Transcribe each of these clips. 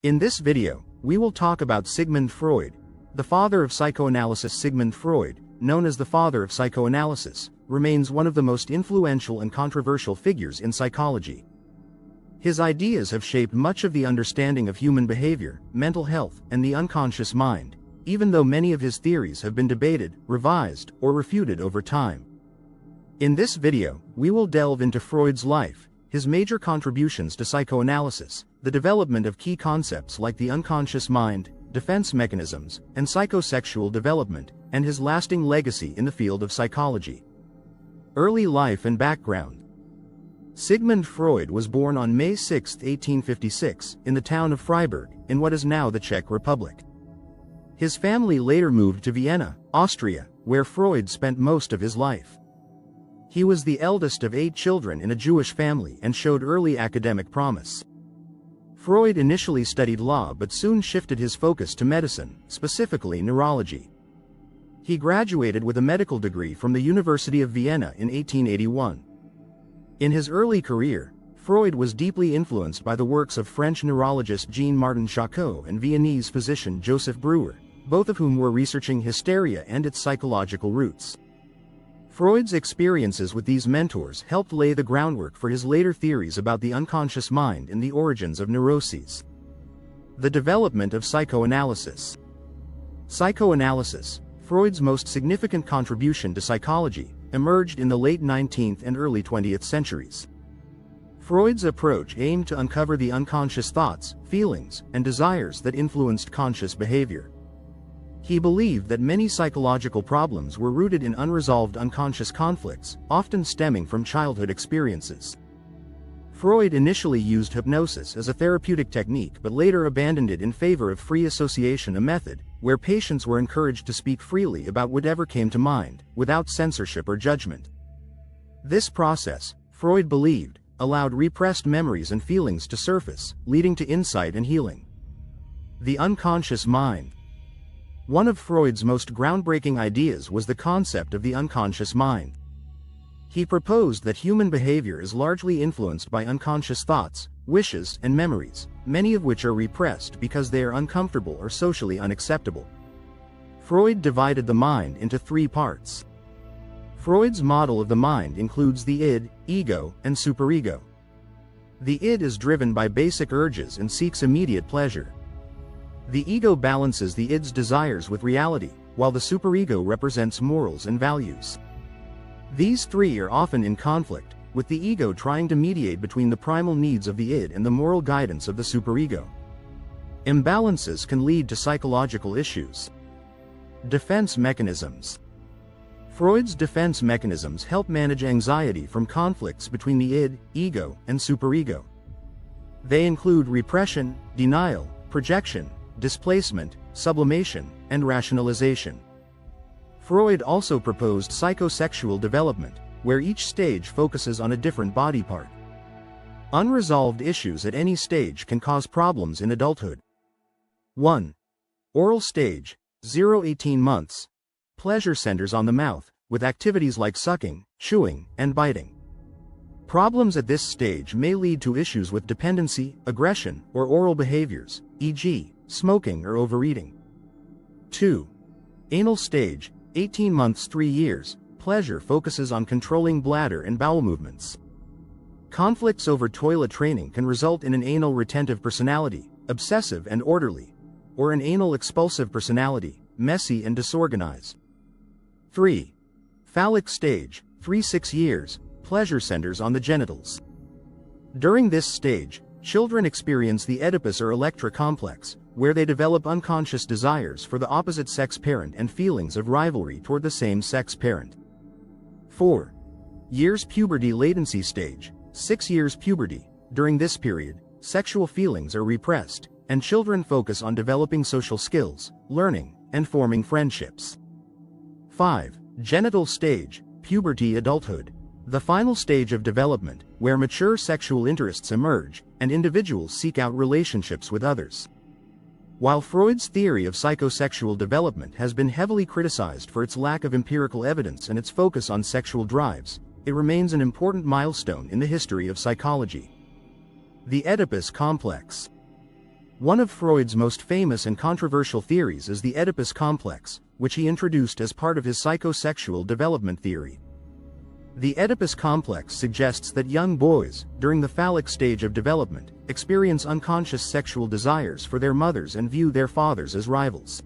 In this video, we will talk about Sigmund Freud, the father of psychoanalysis. Sigmund Freud, known as the father of psychoanalysis, remains one of the most influential and controversial figures in psychology. His ideas have shaped much of the understanding of human behavior, mental health, and the unconscious mind, even though many of his theories have been debated, revised, or refuted over time. In this video, we will delve into Freud's life, his major contributions to psychoanalysis, the development of key concepts like the unconscious mind, defense mechanisms, and psychosexual development, and his lasting legacy in the field of psychology. Early life and background. Sigmund Freud was born on May 6, 1856, in the town of Freiburg, in what is now the Czech Republic. His family later moved to Vienna, Austria, where Freud spent most of his life. He was the eldest of 8 children in a Jewish family and showed early academic promise. Freud initially studied law but soon shifted his focus to medicine, specifically neurology. He graduated with a medical degree from the University of Vienna in 1881. In his early career, Freud was deeply influenced by the works of French neurologist Jean-Martin Charcot and Viennese physician Joseph Breuer, both of whom were researching hysteria and its psychological roots. Freud's experiences with these mentors helped lay the groundwork for his later theories about the unconscious mind and the origins of neuroses. The development of psychoanalysis. Psychoanalysis, Freud's most significant contribution to psychology, emerged in the late 19th and early 20th centuries. Freud's approach aimed to uncover the unconscious thoughts, feelings, and desires that influenced conscious behavior. He believed that many psychological problems were rooted in unresolved unconscious conflicts, often stemming from childhood experiences. Freud initially used hypnosis as a therapeutic technique but later abandoned it in favor of free association, a method where patients were encouraged to speak freely about whatever came to mind, without censorship or judgment. This process, Freud believed, allowed repressed memories and feelings to surface, leading to insight and healing. The unconscious mind. One of Freud's most groundbreaking ideas was the concept of the unconscious mind. He proposed that human behavior is largely influenced by unconscious thoughts, wishes, and memories, many of which are repressed because they are uncomfortable or socially unacceptable. Freud divided the mind into 3 parts. Freud's model of the mind includes the id, ego, and superego. The id is driven by basic urges and seeks immediate pleasure. The ego balances the id's desires with reality, while the superego represents morals and values. These 3 are often in conflict, with the ego trying to mediate between the primal needs of the id and the moral guidance of the superego. Imbalances can lead to psychological issues. Defense mechanisms. Freud's defense mechanisms help manage anxiety from conflicts between the id, ego, and superego. They include repression, denial, projection, displacement, sublimation, and rationalization. Freud also proposed psychosexual development, where each stage focuses on a different body part. Unresolved issues at any stage can cause problems in adulthood. 1. Oral stage, 0-18 months. Pleasure centers on the mouth, with activities like sucking, chewing, and biting. Problems at this stage may lead to issues with dependency, aggression, or oral behaviors, e.g., smoking or overeating. 2. Anal stage, 18 months 3 years, pleasure focuses on controlling bladder and bowel movements. Conflicts over toilet training can result in an anal retentive personality, obsessive and orderly, or an anal expulsive personality, messy and disorganized. 3. Phallic stage, 3-6 years, pleasure centers on the genitals. During this stage, children experience the Oedipus or Electra complex, where they develop unconscious desires for the opposite sex parent and feelings of rivalry toward the same sex parent. 4. Years puberty latency stage, 6 years puberty. During this period, sexual feelings are repressed, and children focus on developing social skills, learning, and forming friendships. 5. Genital stage, puberty adulthood. The final stage of development, where mature sexual interests emerge, and individuals seek out relationships with others. While Freud's theory of psychosexual development has been heavily criticized for its lack of empirical evidence and its focus on sexual drives, it remains an important milestone in the history of psychology. The Oedipus complex. One of Freud's most famous and controversial theories is the Oedipus complex, which he introduced as part of his psychosexual development theory. The Oedipus complex suggests that young boys, during the phallic stage of development, experience unconscious sexual desires for their mothers and view their fathers as rivals.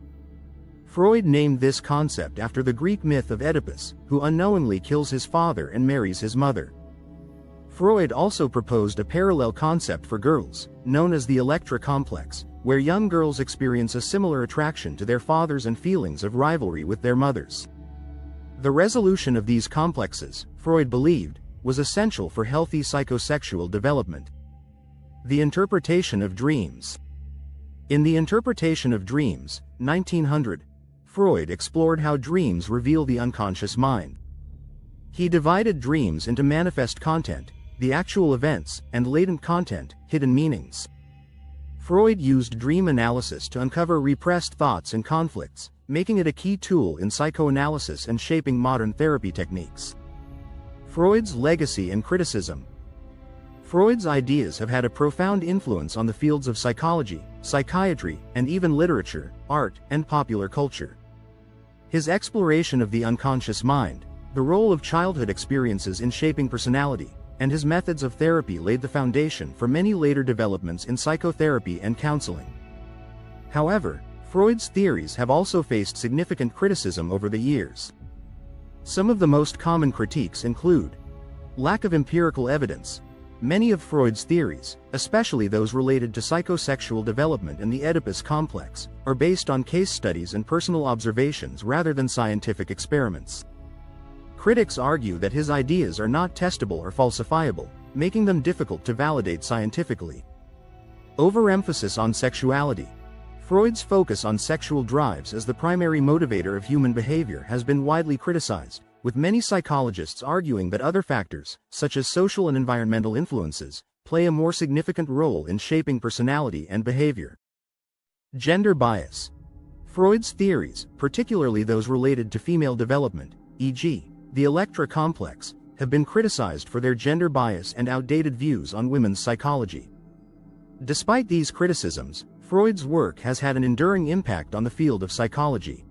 Freud named this concept after the Greek myth of Oedipus, who unknowingly kills his father and marries his mother. Freud also proposed a parallel concept for girls, known as the Electra complex, where young girls experience a similar attraction to their fathers and feelings of rivalry with their mothers. The resolution of these complexes, Freud believed, was essential for healthy psychosexual development. The interpretation of dreams. In The Interpretation of Dreams, 1900, Freud explored how dreams reveal the unconscious mind. He divided dreams into manifest content, the actual events, and latent content, hidden meanings. Freud used dream analysis to uncover repressed thoughts and conflicts, making it a key tool in psychoanalysis and shaping modern therapy techniques. Freud's legacy and criticism. Freud's ideas have had a profound influence on the fields of psychology, psychiatry, and even literature, art, and popular culture. His exploration of the unconscious mind, the role of childhood experiences in shaping personality, and his methods of therapy laid the foundation for many later developments in psychotherapy and counseling. However, Freud's theories have also faced significant criticism over the years. Some of the most common critiques include lack of empirical evidence. Many of Freud's theories, especially those related to psychosexual development and the Oedipus complex, are based on case studies and personal observations rather than scientific experiments. Critics argue that his ideas are not testable or falsifiable, making them difficult to validate scientifically. Overemphasis on sexuality. Freud's focus on sexual drives as the primary motivator of human behavior has been widely criticized, with many psychologists arguing that other factors, such as social and environmental influences, play a more significant role in shaping personality and behavior. Gender bias. Freud's theories, particularly those related to female development, e.g., the Electra complex, have been criticized for their gender bias and outdated views on women's psychology. Despite these criticisms, Freud's work has had an enduring impact on the field of psychology.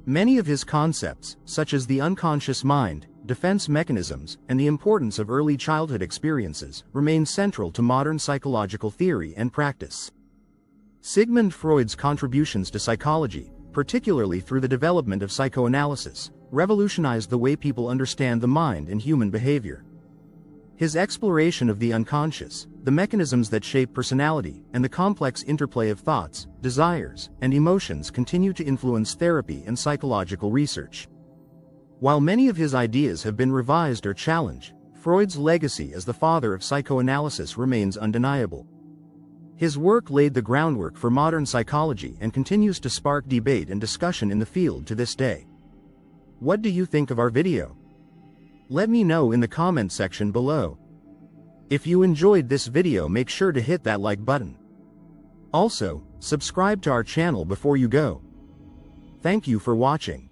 Many of his concepts, such as the unconscious mind, defense mechanisms, and the importance of early childhood experiences, remain central to modern psychological theory and practice. Sigmund Freud's contributions to psychology, particularly through the development of psychoanalysis, revolutionized the way people understand the mind and human behavior. His exploration of the unconscious, the mechanisms that shape personality, and the complex interplay of thoughts, desires, and emotions continue to influence therapy and psychological research. While many of his ideas have been revised or challenged, Freud's legacy as the father of psychoanalysis remains undeniable. His work laid the groundwork for modern psychology and continues to spark debate and discussion in the field to this day. What do you think of our video? Let me know in the comment section below. If you enjoyed this video, make sure to hit that like button. Also, subscribe to our channel before you go. Thank you for watching.